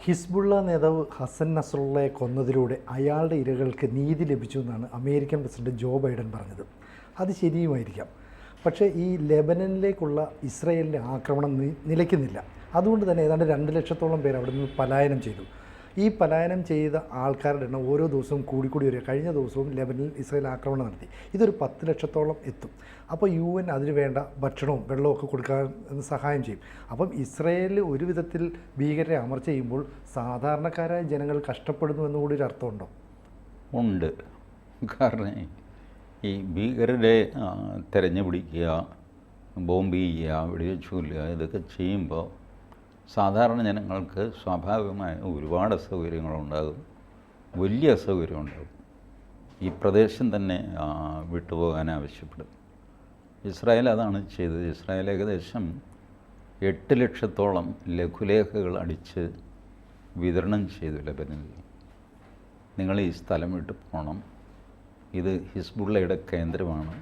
Hezbollah നേതാവ് ഹസൻ നസ്രുള്ളയെ കൊന്നതിലൂടെ അയാളുടെ ഇരകൾക്ക് നീതി ലഭിച്ചു എന്നാണ് അമേരിക്കൻ പ്രസിഡന്റ് ജോ ബൈഡൻ പറഞ്ഞത്. അത് ശരിയുമായിരിക്കാം. പക്ഷേ ഈ ലെബനനിലേക്കുള്ള ഇസ്രായേലിൻ്റെ ആക്രമണം നിലയ്ക്കുന്നില്ല. അതുകൊണ്ട് തന്നെ ഏതാണ്ട് 2 ലക്ഷത്തോളം പേർ അവിടെ നിന്ന് പലായനം ചെയ്തു. ഈ പലായനം ചെയ്ത ആൾക്കാരുടെ എണ്ണം ഓരോ ദിവസവും കൂടിക്കൂടി വരിക. കഴിഞ്ഞ ദിവസവും ലെബനിൽ ഇസ്രായേൽ ആക്രമണം നടത്തി. ഇതൊരു 10 ലക്ഷത്തോളം എത്തും. അപ്പോൾ UN അതിന് വേണ്ട ഭക്ഷണവും വെള്ളവും ഒക്കെ കൊടുക്കാൻ സഹായം ചെയ്യും. അപ്പം ഇസ്രായേൽ ഒരു വിധത്തിൽ ഭീകരരെ അമർച്ച ചെയ്യുമ്പോൾ സാധാരണക്കാരായ ജനങ്ങൾ കഷ്ടപ്പെടുന്നു എന്നുകൂടി ഒരു അർത്ഥമുണ്ടോ? ഉണ്ട്. കാരണം ഈ ഭീകരരെ തെരഞ്ഞു പിടിക്കുക, ബോംബ് ചെയ്യുക, വെടിവെച്ച് കൊല്ലുക, ഇതൊക്കെ ചെയ്യുമ്പോൾ സാധാരണ ജനങ്ങൾക്ക് സ്വാഭാവികമായ ഒരുപാട് അസൗകര്യങ്ങളുണ്ടാകും, വലിയ അസൗകര്യമുണ്ടാകും. ഈ പ്രദേശം തന്നെ വിട്ടുപോകാൻ ആവശ്യപ്പെടും. ഇസ്രായേൽ അതാണ് ചെയ്തത്. ഇസ്രായേൽ ഏകദേശം 8 ലക്ഷത്തോളം ലഘുലേഖകൾ അടിച്ച് വിതരണം ചെയ്തു ലെബനനിൽ. നിങ്ങൾ ഈ സ്ഥലം വിട്ട് പോകണം, ഇത് ഹിസ്ബുള്ളയുടെ കേന്ദ്രമാണ്,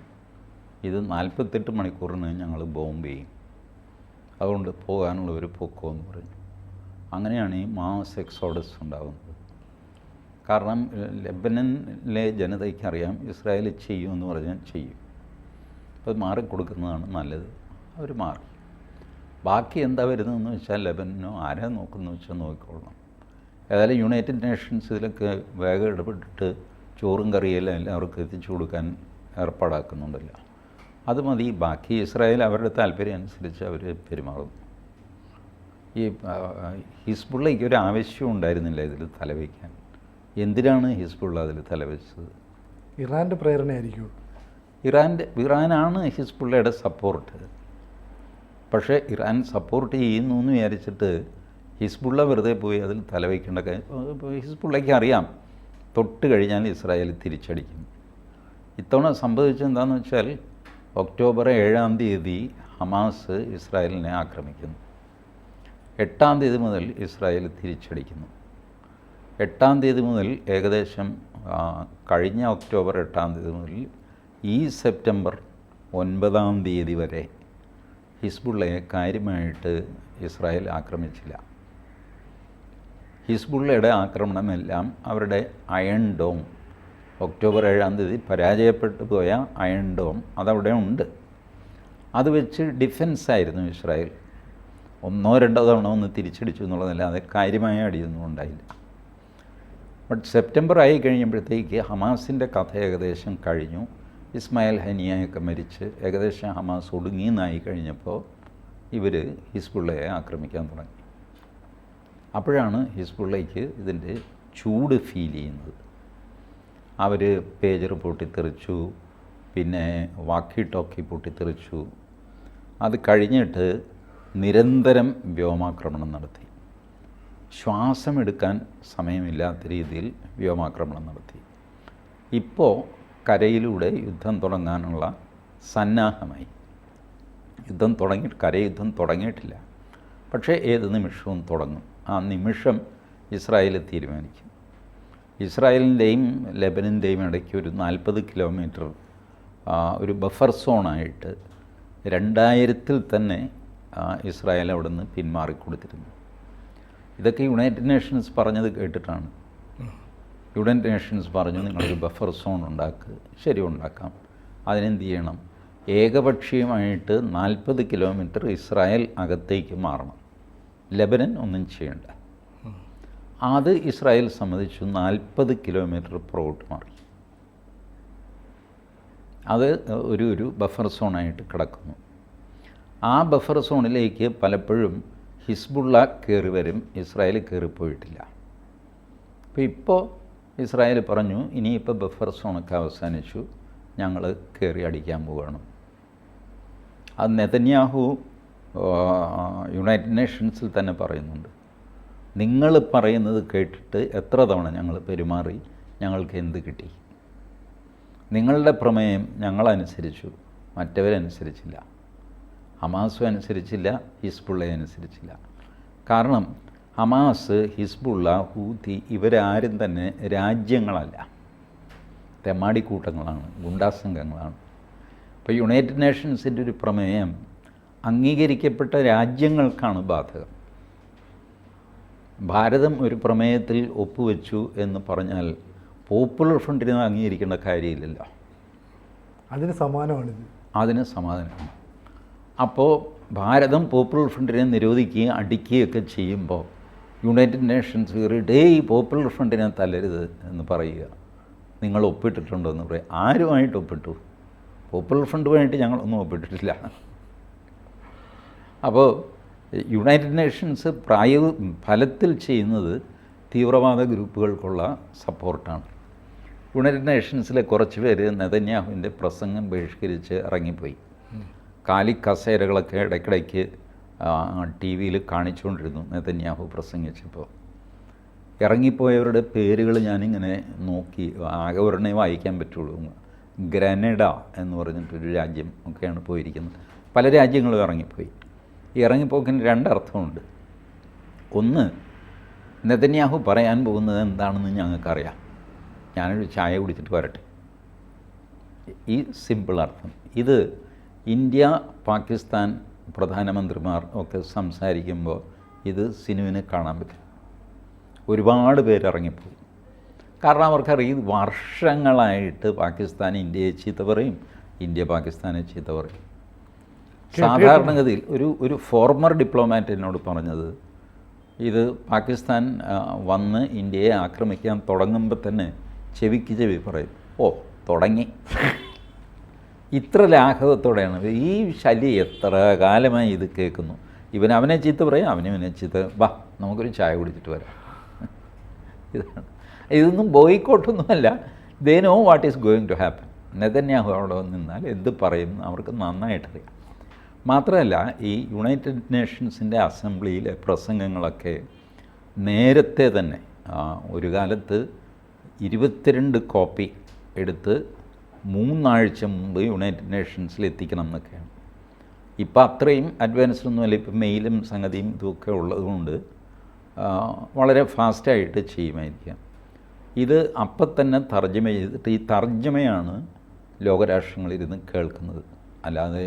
ഇത് 48 മണിക്കൂറിന് ഞങ്ങൾ ബോംബ് ചെയ്യും, അതുകൊണ്ട് പോകാനുള്ള ഒരു പൊക്കമെന്ന് പറഞ്ഞു. അങ്ങനെയാണ് ഈ മാസ് എക്സോഡസ് ഉണ്ടാകുന്നത്. കാരണം ലെബനനിലെ ജനതയ്ക്കറിയാം ഇസ്രായേൽ ചെയ്യുമെന്ന് പറഞ്ഞാൽ ചെയ്യും. അത് മാറിക്കൊടുക്കുന്നതാണ് നല്ലത്. അവർ മാറി. ബാക്കി എന്താ വരുന്നതെന്ന് വെച്ചാൽ ലെബനനോ ആരാ നോക്കുന്നത് വെച്ചാൽ നോക്കിക്കൊള്ളണം. ഏതായാലും യുണൈറ്റഡ് നേഷൻസ് ഇതിലൊക്കെ വേഗം ഇടപെട്ടിട്ട് ചോറും കറിയെല്ലാം എല്ലാവർക്കും എത്തിച്ചു കൊടുക്കാൻ ഏർപ്പാടാക്കുന്നുണ്ടല്ലോ. അത് മതി. ബാക്കി ഇസ്രായേൽ അവരുടെ താല്പര്യം അനുസരിച്ച് അവർ പെരുമാറുന്നു. ഈ ഹിസ്ബുള്ളയ്ക്ക് ഒരു ആവശ്യം ഉണ്ടായിരുന്നില്ല ഇതിൽ തലവയ്ക്കാൻ. എന്തിനാണ് ഹിസ്ബുള്ള അതിൽ തലവെച്ചത്? ഇറാൻ്റെ പ്രേരണയായിരിക്കും. ഇറാനാണ് ഹിസ്ബുള്ളയുടെ സപ്പോർട്ട്. പക്ഷേ ഇറാൻ സപ്പോർട്ട് ചെയ്യുന്നു എന്ന് വിചാരിച്ചിട്ട് ഹിസ്ബുള്ള വെറുതെ പോയി അതിൽ തലവയ്ക്കേണ്ട കാര്യം. ഹിസ്ബുള്ളയ്ക്ക് അറിയാം തൊട്ട് കഴിഞ്ഞാൽ ഇസ്രായേൽ തിരിച്ചടിക്കും. ഇത്തവണ സംഭവിച്ചത് എന്താണെന്ന് വെച്ചാൽ ഒക്ടോബർ 7-ാം തീയതി ഹമാസ് ഇസ്രായേലിനെ ആക്രമിക്കുന്നു. 8-ാം തീയതി മുതൽ ഇസ്രായേൽ തിരിച്ചടിക്കുന്നു. 8-ാം തീയതി മുതൽ ഏകദേശം കഴിഞ്ഞ ഒക്ടോബർ 8-ാം തീയതി മുതൽ ഈ സെപ്റ്റംബർ 9-ാം തീയതി വരെ ഹിസ്ബുള്ളയെ കാര്യമായിട്ട് ഇസ്രായേൽ ആക്രമിച്ചില്ല. ഹിസ്ബുള്ളയുടെ ആക്രമണമെല്ലാം അവരുടെ അയൺ ഡോം, ഒക്ടോബർ 7-ാം തീയതി പരാജയപ്പെട്ടു പോയ അയൺ ഡോം അതവിടെ ഉണ്ട്. അത് വെച്ച് ഡിഫെൻസായിരുന്നു ഇസ്രായേൽ. 1-2 തവണ ഒന്ന് തിരിച്ചടിച്ചു എന്നുള്ളതല്ലാതെ കാര്യമായ അടിയൊന്നും ഉണ്ടായില്ല. ബട്ട് സെപ്റ്റംബർ ആയി കഴിഞ്ഞപ്പോഴത്തേക്ക് ഹമാസിൻ്റെ കഥ ഏകദേശം കഴിഞ്ഞു. ഇസ്മായിൽ ഹനിയയൊക്കെ മരിച്ച് ഏകദേശം ഹമാസ് ഒടുങ്ങിയെന്നായി കഴിഞ്ഞപ്പോൾ ഇവർ ഹിസ്ബുള്ളയെ ആക്രമിക്കാൻ തുടങ്ങി. അപ്പോഴാണ് ഹിസ്ബുള്ളയ്ക്ക് ഇതിൻ്റെ ചൂട് ഫീൽ ചെയ്യുന്നത്. അവർ പേജർ പൊട്ടിത്തെറിച്ചു, പിന്നെ വാക്കി ടോക്കി പൊട്ടിത്തെറിച്ചു. അത് കഴിഞ്ഞിട്ട് നിരന്തരം വ്യോമാക്രമണം നടത്തി. ശ്വാസമെടുക്കാൻ സമയമില്ലാത്ത രീതിയിൽ വ്യോമാക്രമണം നടത്തി. ഇപ്പോൾ കരയിലൂടെ യുദ്ധം തുടങ്ങാനുള്ള സന്നാഹമായി. കരയുദ്ധം തുടങ്ങിയിട്ടില്ല, പക്ഷേ ഏത് നിമിഷവും തുടങ്ങും. ആ നിമിഷം ഇസ്രായേൽ തീരുമാനിക്കും. ഇസ്രായേലിൻ്റെയും ലെബനൻ്റെയും ഇടയ്ക്ക് ഒരു 40 കിലോമീറ്റർ ഒരു ബഫർ സോണായിട്ട് 2000-ൽ തന്നെ ഇസ്രായേൽ അവിടെ നിന്ന് പിന്മാറിക്കൊടുത്തിരുന്നു. ഇതൊക്കെ യുണൈറ്റഡ് നേഷൻസ് പറഞ്ഞത് കേട്ടിട്ടാണ്. യുണൈറ്റഡ് നേഷൻസ് പറഞ്ഞു നിങ്ങളൊരു ബഫർ സോൺ ഉണ്ടാക്കുക. ശരി, ഉണ്ടാക്കാം. അതിനെന്ത് ചെയ്യണം? ഏകപക്ഷീയമായിട്ട് 40 കിലോമീറ്റർ ഇസ്രായേൽ അകത്തേക്ക് മാറണം. ലെബനൻ ഒന്നും ചെയ്യണ്ട. അത് ഇസ്രായേൽ സമ്മതിച്ചു. 40 കിലോമീറ്റർ പുറകോട്ട് മാറി. അത് ഒരു ബഫർ സോണായിട്ട് കിടക്കുന്നു. ആ ബഫർ സോണിലേക്ക് പലപ്പോഴും ഹിസ്ബുള്ള കയറി വരും, ഇസ്രായേൽ കയറിപ്പോയിട്ടില്ല. ഇപ്പോൾ ഇസ്രായേൽ പറഞ്ഞു ഇനിയിപ്പോൾ ബഫർ സോണൊക്കെ അവസാനിച്ചു, ഞങ്ങൾ കയറി അടിക്കാൻ പോവുകയാണ്. അത് നെതന്യാഹു യുണൈറ്റഡ് നേഷൻസിൽ തന്നെ പറയുന്നുണ്ട്. നിങ്ങൾ പറയുന്നത് കേട്ടിട്ട് എത്ര തവണ ഞങ്ങൾ പെരുമാറി, ഞങ്ങൾക്ക് എന്ത് കിട്ടി? നിങ്ങളുടെ പ്രമേയം ഞങ്ങളനുസരിച്ചു, മറ്റവരനുസരിച്ചില്ല. ഹമാസും അനുസരിച്ചില്ല, ഹിസ്ബുള്ളയെ അനുസരിച്ചില്ല. കാരണം ഹമാസ്, ഹിസ്ബുള്ള, ഹൂതി ഇവരാരും തന്നെ രാജ്യങ്ങളല്ല, തെമ്മാടിക്കൂട്ടങ്ങളാണ്, ഗുണ്ടാസംഘങ്ങളാണ്. ഇപ്പോൾ യുണൈറ്റഡ് നേഷൻസിൻ്റെ ഒരു പ്രമേയം അംഗീകരിക്കപ്പെട്ട രാജ്യങ്ങൾക്കാണ് ബാധകം. ഭാരതം ഒരു പ്രമേയത്തിൽ ഒപ്പുവെച്ചു എന്ന് പറഞ്ഞാൽ പോപ്പുലർ ഫ്രണ്ടിനെ അംഗീകരിക്കേണ്ട കാര്യമില്ലല്ലോ. അതിന് സമാനമാണിത്. അതിന് സമാധാനമാണ്. അപ്പോൾ ഭാരതം പോപ്പുലർ ഫ്രണ്ടിനെ നിരോധിക്കുകയും അടിക്കുകയൊക്കെ ചെയ്യുമ്പോൾ യുണൈറ്റഡ് നേഷൻസ് കയറിയിട്ട് ഈ പോപ്പുലർ ഫ്രണ്ടിനെ തല്ലരുത് എന്ന് പറയുക. നിങ്ങൾ ഒപ്പിട്ടിട്ടുണ്ടോ എന്ന് പറയും. ആരുമായിട്ട് ഒപ്പിട്ടു? പോപ്പുലർ ഫ്രണ്ടുമായിട്ട് ഞങ്ങളൊന്നും ഒപ്പിട്ടിട്ടില്ല. അപ്പോൾ യുണൈറ്റഡ് നേഷൻസ് ഫലത്തിൽ ചെയ്യുന്നത് തീവ്രവാദ ഗ്രൂപ്പുകൾക്കുള്ള സപ്പോർട്ടാണ്. യുണൈറ്റഡ് നേഷൻസിലെ കുറച്ച് പേര് നെതന്യാഹുവിൻ്റെ പ്രസംഗം ബഹിഷ്കരിച്ച് ഇറങ്ങിപ്പോയി. കാലി കസേരകളൊക്കെ ഇടയ്ക്കിടയ്ക്ക് ടി വിയിൽ കാണിച്ചുകൊണ്ടിരുന്നു നെതന്യാഹു പ്രസംഗിച്ചപ്പോൾ. ഇറങ്ങിപ്പോയവരുടെ പേരുകൾ ഞാനിങ്ങനെ നോക്കി, ആകെ ഒരെണ്ണേ വായിക്കാൻ പറ്റുള്ളൂ. ഗ്രനഡ എന്ന് പറഞ്ഞിട്ടൊരു രാജ്യം ഒക്കെയാണ് പോയിരിക്കുന്നത്. പല രാജ്യങ്ങളും ഇറങ്ങിപ്പോയി. ഈ ഇറങ്ങിപ്പോക്കിന് രണ്ടർത്ഥമുണ്ട്. ഒന്ന്, നെതന്യാഹു പറയാൻ പോകുന്നത് എന്താണെന്ന് ഞങ്ങൾക്കറിയാം, ഞാനൊരു ചായ കുടിച്ചിട്ട് വരട്ടെ. ഈ സിമ്പിൾ അർത്ഥം. ഇത് ഇന്ത്യ പാകിസ്ഥാൻ പ്രധാനമന്ത്രിമാർ ഒക്കെ സംസാരിക്കുമ്പോൾ ഇത് സിനുവിന് കാണാൻ പറ്റും. ഒരുപാട് പേരിറങ്ങിപ്പോയി. കാരണം അവർക്കറിയാം വർഷങ്ങളായിട്ട് പാകിസ്ഥാൻ ഇന്ത്യയെ ചീത്ത പറയും, ഇന്ത്യ പാകിസ്ഥാനെ ചീത്ത പറയും. സാധാരണഗതിയിൽ ഒരു ഫോർമർ ഡിപ്ലോമാറ്റ് എന്നോട് പറഞ്ഞത്, ഇത് പാകിസ്ഥാൻ വന്ന് ഇന്ത്യയെ ആക്രമിക്കാൻ തുടങ്ങുമ്പോൾ തന്നെ ചെവിക്ക് ചെവി പറയും, ഓ തുടങ്ങി. ഇത്ര ലാഘവത്തോടെയാണ് ഈ ശല്യം. എത്ര കാലമായി ഇത് കേൾക്കുന്നു. അവനെ ചീത്ത പറയും, അവനെ ചീത്ത, വാ നമുക്കൊരു ചായ കുടിച്ചിട്ട് വരാം. ഇതൊന്നും ബോയ്ക്കോട്ടൊന്നുമല്ല. They know what is going to happen. Netanyahu അവിടെ നിന്നാൽ എന്ത് പറയും അവർക്ക് നന്നായിട്ടറിയാം. മാത്രമല്ല, ഈ യുണൈറ്റഡ് നേഷൻസിൻ്റെ അസംബ്ലിയിലെ പ്രസംഗങ്ങളൊക്കെ നേരത്തെ തന്നെ ഒരു കാലത്ത് 22 കോപ്പി എടുത്ത് 3 ആഴ്ച മുമ്പ് യുണൈറ്റഡ് നേഷൻസിൽ എത്തിക്കണം എന്നൊക്കെയാണ്. ഇപ്പം അത്രയും അഡ്വാൻസ്ഡ് ഒന്നുമല്ല. ഇപ്പം മെയിലും സംഗതിയും ഇതൊക്കെ ഉള്ളതുകൊണ്ട് വളരെ ഫാസ്റ്റായിട്ട് ചെയ്യുമായിരിക്കാം. ഇത് അപ്പം തന്നെ തർജ്ജമ ചെയ്തിട്ട്, ഈ തർജ്ജമയാണ് ലോകരാഷ്ട്രങ്ങളിരുന്ന് കേൾക്കുന്നത്. അല്ലാതെ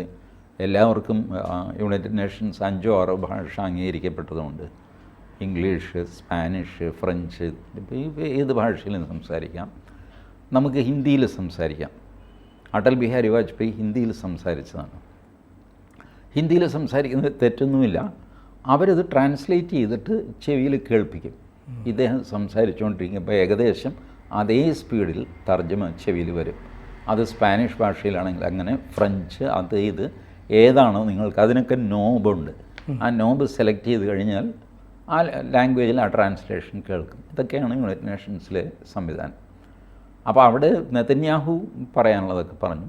എല്ലാവർക്കും യുണൈറ്റഡ് നേഷൻസ് 5 or 6 ഭാഷ അംഗീകരിക്കപ്പെട്ടതുകൊണ്ട് ഇംഗ്ലീഷ്, സ്പാനിഷ്, ഫ്രഞ്ച്, ഇപ്പോൾ ഏത് ഭാഷയിലും സംസാരിക്കാം. നമുക്ക് ഹിന്ദിയിൽ സംസാരിക്കാം. അടൽ ബിഹാരി വാജ്പേയി ഹിന്ദിയിൽ സംസാരിച്ചതാണ്. ഹിന്ദിയിൽ സംസാരിക്കുന്നത് തെറ്റൊന്നുമില്ല. അവരത് ട്രാൻസ്ലേറ്റ് ചെയ്തിട്ട് ചെവിയിൽ കേൾപ്പിക്കും. ഇദ്ദേഹം സംസാരിച്ചുകൊണ്ടിരിക്കുമ്പോൾ ഏകദേശം അതേ സ്പീഡിൽ തർജ്ജമ ചെവിയിൽ വരും. അത് സ്പാനിഷ് ഭാഷയിലാണെങ്കിൽ അങ്ങനെ, ഫ്രഞ്ച്, അത് ഇത് ഏതാണോ നിങ്ങൾക്ക്, അതിനൊക്കെ നോബുണ്ട്. ആ നോബ് സെലക്ട് ചെയ്ത് കഴിഞ്ഞാൽ ആ ലാംഗ്വേജിൽ ആ ട്രാൻസ്ലേഷൻ കേൾക്കും. ഇതൊക്കെയാണ് യുണൈറ്റഡ് നേഷൻസിലെ സംവിധാനം. അപ്പോൾ അവിടെ നെതന്യാഹു പറയാനുള്ളതൊക്കെ പറഞ്ഞു.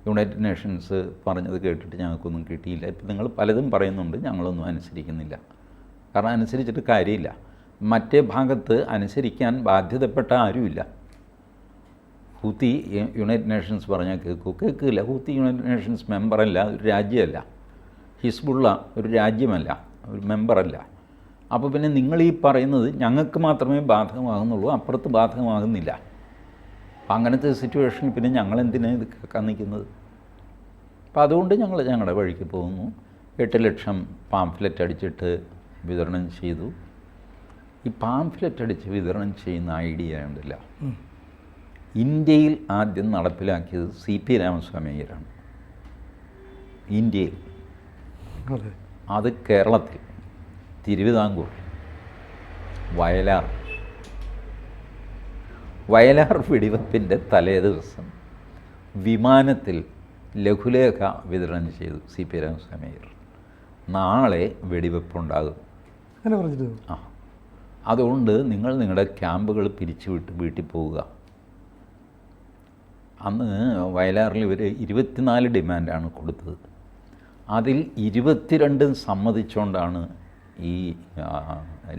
യുണൈറ്റഡ് നേഷൻസ് പറഞ്ഞത് കേട്ടിട്ട് ഞങ്ങൾക്കൊന്നും കിട്ടിയില്ല. ഇപ്പം നിങ്ങൾ പലതും പറയുന്നുണ്ട്, ഞങ്ങളൊന്നും അനുസരിക്കുന്നില്ല. കാരണം അനുസരിച്ചിട്ട് കാര്യമില്ല. മറ്റേ ഭാഗത്ത് അനുസരിക്കാൻ ബാധ്യതപ്പെട്ട ആരുമില്ല. ഹൂത്തി യുണൈറ്റഡ് നേഷൻസ് പറഞ്ഞാൽ കേൾക്കില്ല. ഹൂത്തി യുണൈറ്റഡ് നേഷൻസ് മെമ്പറല്ല, ഒരു രാജ്യമല്ല. ഹിസ്ബുള്ള ഒരു രാജ്യമല്ല, ഒരു മെമ്പറല്ല. അപ്പോൾ പിന്നെ നിങ്ങൾ ഈ പറയുന്നത് ഞങ്ങൾക്ക് മാത്രമേ ബാധകമാകുന്നുള്ളൂ, അപ്പുറത്ത് ബാധകമാകുന്നില്ല. അപ്പം അങ്ങനത്തെ സിറ്റുവേഷനിൽ പിന്നെ ഞങ്ങളെന്തിനാണ് ഇത് കേൾക്കാൻ നിൽക്കുന്നത്? അപ്പോൾ അതുകൊണ്ട് ഞങ്ങൾ ഞങ്ങളുടെ വഴിക്ക് പോകുന്നു. 8 ലക്ഷം പാംഫ്ലെറ്റ് അടിച്ചിട്ട് വിതരണം ചെയ്തു. ഈ പാംഫ്ലെറ്റ് അടിച്ച് വിതരണം ചെയ്യുന്ന ഐഡിയ ഉണ്ടല്ല, ഇന്ത്യയിൽ ആദ്യം നടപ്പിലാക്കിയത് CP രാമസ്വാമി അയ്യരാണ്. ഇന്ത്യയിൽ. അത് കേരളത്തിൽ തിരുവിതാംകൂർ, വയലാർ വെടിവെപ്പിൻ്റെ തലേ ദിവസം വിമാനത്തിൽ ലഘുലേഖ വിതരണം ചെയ്തു CP രാമസ്വാമി അയ്യർ. നാളെ വെടിവെപ്പുണ്ടാകും. അങ്ങനെ പറഞ്ഞിട്ട് അതുകൊണ്ട് നിങ്ങൾ നിങ്ങളുടെ ക്യാമ്പുകൾ പിരിച്ചുവിട്ട് വീട്ടിൽ പോവുക. അന്ന് വയലാറിൽ ഇവർ 24 ഡിമാൻഡാണ് കൊടുത്തത്. അതിൽ 22 സമ്മതിച്ചുകൊണ്ടാണ് ഈ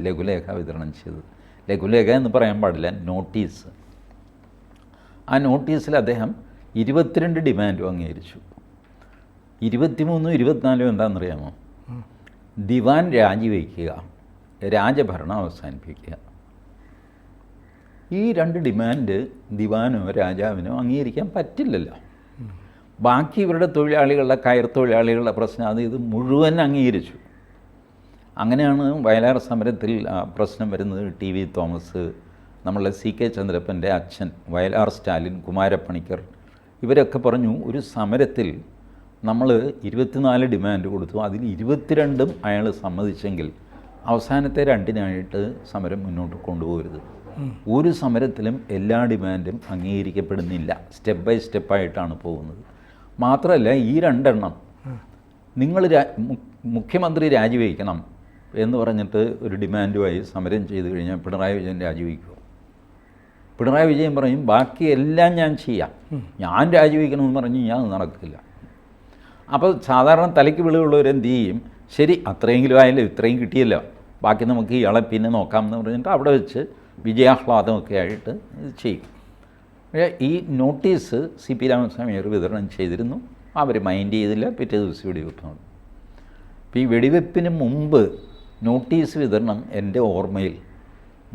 ലഘുലേഖ വിതരണം ചെയ്തത്. ലഘുലേഖ എന്ന് പറയാൻ പാടില്ല, നോട്ടീസ്. ആ നോട്ടീസിൽ അദ്ദേഹം 22 ഡിമാൻഡും അംഗീകരിച്ചു. 23 24 എന്താണെന്നറിയാമോ? ദിവാൻ രാജിവെക്കുക, രാജഭരണം അവസാനിപ്പിക്കുക. ഈ 2 ഡിമാൻഡ് ദിവാനോ രാജാവിനോ അംഗീകരിക്കാൻ പറ്റില്ലല്ലോ. ബാക്കി ഇവരുടെ തൊഴിലാളികളുടെ, കയർ തൊഴിലാളികളുടെ പ്രശ്നം, ഇത് മുഴുവൻ അംഗീകരിച്ചു. അങ്ങനെയാണ് വയലാർ സമരത്തിൽ പ്രശ്നം വരുന്നത്. ടി വി തോമസ്, നമ്മളുടെ CK ചന്ദ്രപ്പൻ്റെ അച്ഛൻ, വയലാർ സ്റ്റാലിൻ, കുമാരപ്പണിക്കർ, ഇവരൊക്കെ പറഞ്ഞു ഒരു സമരത്തിൽ നമ്മൾ 24 ഡിമാൻഡ് കൊടുത്തു, അതിൽ 22 അയാൾ സമ്മതിച്ചെങ്കിൽ അവസാനത്തെ 2 സമരം മുന്നോട്ട് കൊണ്ടുപോകരുത്. ഒരു സമരത്തിലും എല്ലാ ഡിമാൻഡും അംഗീകരിക്കപ്പെടുന്നില്ല, സ്റ്റെപ്പ് ബൈ സ്റ്റെപ്പായിട്ടാണ് പോകുന്നത്. മാത്രമല്ല ഈ 2 നിങ്ങൾ മുഖ്യമന്ത്രി രാജിവെക്കണം എന്ന് പറഞ്ഞിട്ട് ഒരു ഡിമാൻഡുമായി സമരം ചെയ്തു കഴിഞ്ഞാൽ പിണറായി വിജയൻ രാജിവെക്കുമോ? പിണറായി വിജയൻ പറയും ബാക്കി എല്ലാം ഞാൻ ചെയ്യാം, ഞാൻ രാജിവെക്കണമെന്ന് പറഞ്ഞു ഞാൻ നടക്കില്ല. അപ്പോൾ സാധാരണ തലയ്ക്ക് വിളിവുള്ളവരെന്ത് ചെയ്യും? ശരി, അത്രയെങ്കിലും ആയാലും ഇത്രയും കിട്ടിയല്ലോ, ബാക്കി നമുക്ക് ഇയാളെ പിന്നെ നോക്കാമെന്ന് പറഞ്ഞിട്ട് അവിടെ വെച്ച് വിജയാഹ്ലാദമൊക്കെ ആയിട്ട് ഇത് ചെയ്യും. പക്ഷേ ഈ നോട്ടീസ് CP രാമസ്വാമി വിതരണം ചെയ്തിരുന്നു, അവർ മൈൻഡ് ചെയ്തില്ല. പിറ്റേ ദിവസം വെടിവെപ്പ് നടന്നു. അപ്പോൾ ഈ വെടിവെപ്പിന് മുമ്പ് നോട്ടീസ് വിതരണം എൻ്റെ ഓർമ്മയിൽ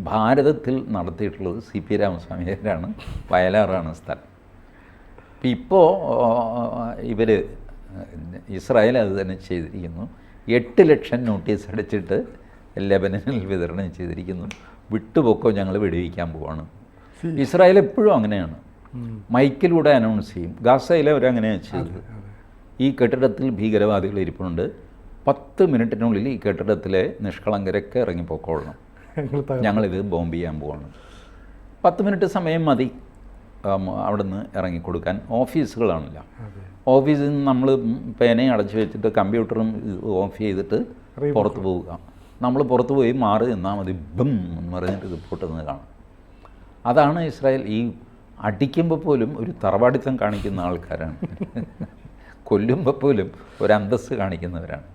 ഭാരതത്തിൽ നടത്തിയിട്ടുള്ളത് CP രാമസ്വാമിയാണ്, വയലാറാണ് സ്ഥലം. അപ്പോൾ ഇപ്പോൾ ഇവർ ഇസ്രായേൽ അത് തന്നെ ചെയ്തിരിക്കുന്നു. 8 ലക്ഷം നോട്ടീസ് അടിച്ചിട്ട് ലെബനനിൽ വിതരണം ചെയ്തിരിക്കുന്നു. വിട്ടുപൊക്കോ, ഞങ്ങൾ വെടിവെക്കാൻ പോവാണ്. ഇസ്രായേൽ എപ്പോഴും അങ്ങനെയാണ്, മൈക്കിലൂടെ അനൗൺസ് ചെയ്യും. ഗാസയിൽ അവരങ്ങനെയാണ് ചെയ്തത്. ഈ കെട്ടിടത്തിൽ ഭീകരവാദികൾ ഇരിപ്പുണ്ട്, 10 മിനിറ്റിനുള്ളിൽ ഈ കെട്ടിടത്തിലെ നിഷ്കളങ്കരൊക്കെ ഇറങ്ങിപ്പോക്കോളണം, ഞങ്ങളിത് ബോംബ് ചെയ്യാൻ പോവാണ്. 10 മിനിറ്റ് സമയം മതി അവിടുന്ന് ഇറങ്ങിക്കൊടുക്കാൻ. ഓഫീസുകളാണല്ലോ, ഓഫീസിൽ നിന്ന് നമ്മൾ പേനയും അടച്ചു വെച്ചിട്ട് കമ്പ്യൂട്ടറും ഓഫ് ചെയ്തിട്ട് പുറത്ത് പോവുക. നമ്മൾ പുറത്ത് പോയി മാറി നിന്നാൽ മതി, ബം എന്ന് പറഞ്ഞിട്ട് ഇത് പൊട്ടുന്നത് കാണാം. അതാണ് ഇസ്രായേൽ. ഈ അടിക്കുമ്പോൾ പോലും ഒരു തറവാടിത്തം കാണിക്കുന്ന ആൾക്കാരാണ്, കൊല്ലുമ്പോൾ പോലും ഒരു അന്തസ്സ് കാണിക്കുന്നവരാണ്.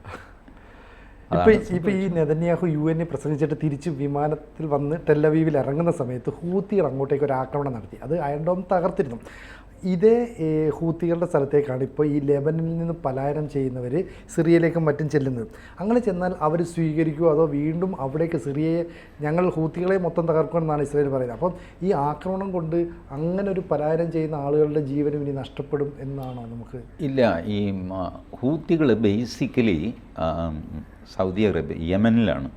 ഇപ്പോൾ ഈ നെതന്യാഹു UN പ്രസംഗിച്ചിട്ട് തിരിച്ച് വിമാനത്തിൽ വന്ന് ടെല്ലവീവിൽ ഇറങ്ങുന്ന സമയത്ത് ഹൂത്തികൾ അങ്ങോട്ടേക്ക് ഒരു ആക്രമണം നടത്തി. അത് അയൺ ഡോം തകർത്തിരുന്നു. ഇതേ ഹൂത്തികളുടെ സ്ഥലത്തേക്കാണ് ഇപ്പോൾ ഈ ലെബനനിൽ നിന്ന് പലായനം ചെയ്യുന്നവർ സിറിയയിലേക്കും മറ്റും ചെല്ലുന്നത്. അങ്ങനെ ചെന്നാൽ അവർ സ്വീകരിക്കുമോ അതോ വീണ്ടും അവിടേക്ക് സിറിയയെ ഞങ്ങൾ ഹൂത്തികളെ മൊത്തം തകർക്കുമെന്നാണ് ഇസ്രായേൽ പറയുന്നത്. അപ്പം ഈ ആക്രമണം കൊണ്ട് അങ്ങനെ ഒരു പലായനം ചെയ്യുന്ന ആളുകളുടെ ജീവനും ഇനി നഷ്ടപ്പെടും എന്നാണോ നമുക്ക്? ഇല്ല, ഈ ഹൂത്തികൾ ബേസിക്കലി സൗദി അറേബ്യ, യമനിലാണ്.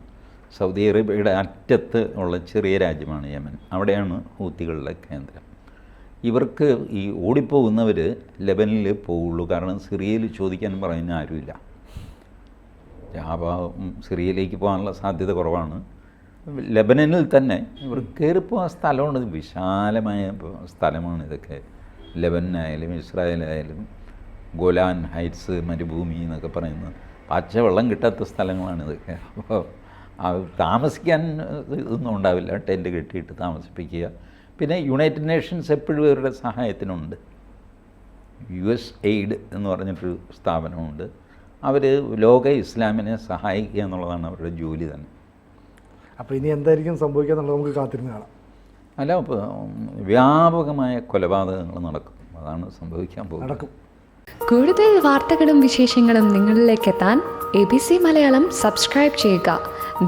സൗദി അറേബ്യയുടെ അറ്റത്ത് ഉള്ള ചെറിയ രാജ്യമാണ് യമൻ, അവിടെയാണ് ഹൂത്തികളുടെ കേന്ദ്രം. ഇവർക്ക് ഈ ഓടിപ്പോകുന്നവർ ലെബനിൽ പോവുള്ളൂ, കാരണം സിറിയയിൽ ചോദിക്കാൻ പറയുന്ന ആരുമില്ല. അപ്പോൾ സിറിയയിലേക്ക് പോകാനുള്ള സാധ്യത കുറവാണ്. ലെബനനിൽ തന്നെ ഇവർ കയറിപ്പോകാൻ സ്ഥലമുണ്ട്, വിശാലമായ സ്ഥലമാണ് ഇതൊക്കെ. ലെബനായാലും ഇസ്രായേലായാലും ഗോലാൻ ഹൈറ്റ്സ് മരുഭൂമി എന്നൊക്കെ പറയുന്നത് പച്ചവെള്ളം കിട്ടാത്ത സ്ഥലങ്ങളാണ് ഇതൊക്കെ. അപ്പോൾ താമസിക്കാൻ ഇതൊന്നും ഉണ്ടാവില്ല, ടെൻറ്റ് കെട്ടിയിട്ട് താമസിപ്പിക്കുക. പിന്നെ യുണൈറ്റഡ് നേഷൻസ് എപ്പോഴും ഇവരുടെ സഹായത്തിനുണ്ട്. USAID എന്ന് പറഞ്ഞിട്ടൊരു സ്ഥാപനമുണ്ട്. അവർ ലോക ഇസ്ലാമിനെ സഹായിക്കുക എന്നുള്ളതാണ് അവരുടെ ജോലി തന്നെ. അപ്പോൾ ഇനി എന്തായിരിക്കും സംഭവിക്കുക എന്നുള്ളത് നമുക്ക് കാത്തിരുന്ന് കാണാം. അല്ല, ഇപ്പോൾ വ്യാപകമായ കൊലപാതകങ്ങൾ നടക്കും, അതാണ് സംഭവിക്കാൻ പോകുന്നത്. കൂടുതൽ വാർത്തകളും വിശേഷങ്ങളും നിങ്ങളിലേക്ക് എത്താൻ ABC മലയാളം സബ്സ്ക്രൈബ് ചെയ്യുക,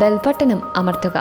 ബെൽബട്ടനും അമർത്തുക.